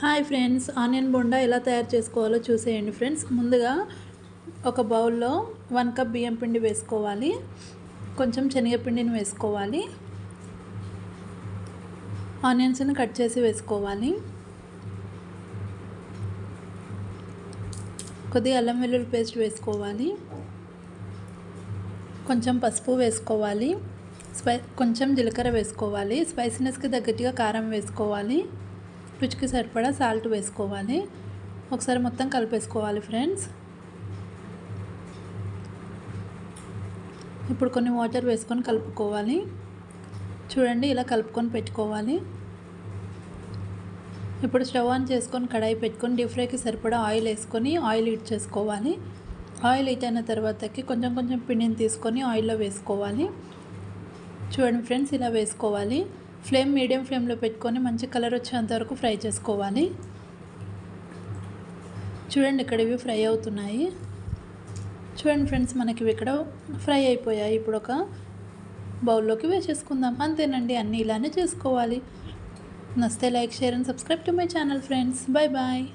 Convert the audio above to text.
Hi friends, onion bonda ఎలా తయారు చేసుకోవాలో చూసేయండి ఫ్రెండ్స్. ముందుగా ఒక బౌల్లో 1 కప్ బియ్యం పిండి వేసుకోవాలి, కొంచెం శనగపిండిని వేసుకోవాలి, ఆనియన్స్ని కట్ చేసి వేసుకోవాలి, కొద్దిగా అల్లం వెల్లుల్లి పేస్ట్ వేసుకోవాలి, కొంచెం పసుపు వేసుకోవాలి, కొంచెం జీలకర్ర వేసుకోవాలి, స్పైసీనెస్కి తగ్గట్టుగా కారం వేసుకోవాలి, రుచికి సరిపడా సాల్ట్ వేసుకోవాలి. ఒకసారి మొత్తం కలిపేసుకోవాలి ఫ్రెండ్స్. ఇప్పుడు కొన్ని వాటర్ వేసుకొని కలుపుకోవాలి. చూడండి, ఇలా కలుపుకొని పెట్టుకోవాలి. ఇప్పుడు స్టవ్ ఆన్ చేసుకొని కడాయి పెట్టుకొని డీప్ ఫ్రైకి సరిపడా ఆయిల్ వేసుకొని ఆయిల్ హీట్ చేసుకోవాలి. ఆయిల్ హీట్ అయిన తర్వాతకి కొంచెం కొంచెం పిండిని తీసుకొని ఆయిల్లో వేసుకోవాలి. చూడండి ఫ్రెండ్స్, ఇలా వేసుకోవాలి. ఫ్లేమ్ మీడియం ఫ్లేమ్లో పెట్టుకొని మంచి కలర్ వచ్చేంత వరకు ఫ్రై చేసుకోవాలి. చూడండి, ఇక్కడ ఇవి ఫ్రై అవుతున్నాయి. చూడండి ఫ్రెండ్స్, మనకి ఇవి ఇక్కడ ఫ్రై అయిపోయాయి. ఇప్పుడు ఒక బౌల్లోకి వేసేసుకుందాం. అంతేనండి, అన్నీ ఇలానే చేసుకోవాలి. నచ్చితే like, share and subscribe to my channel friends. Bye bye.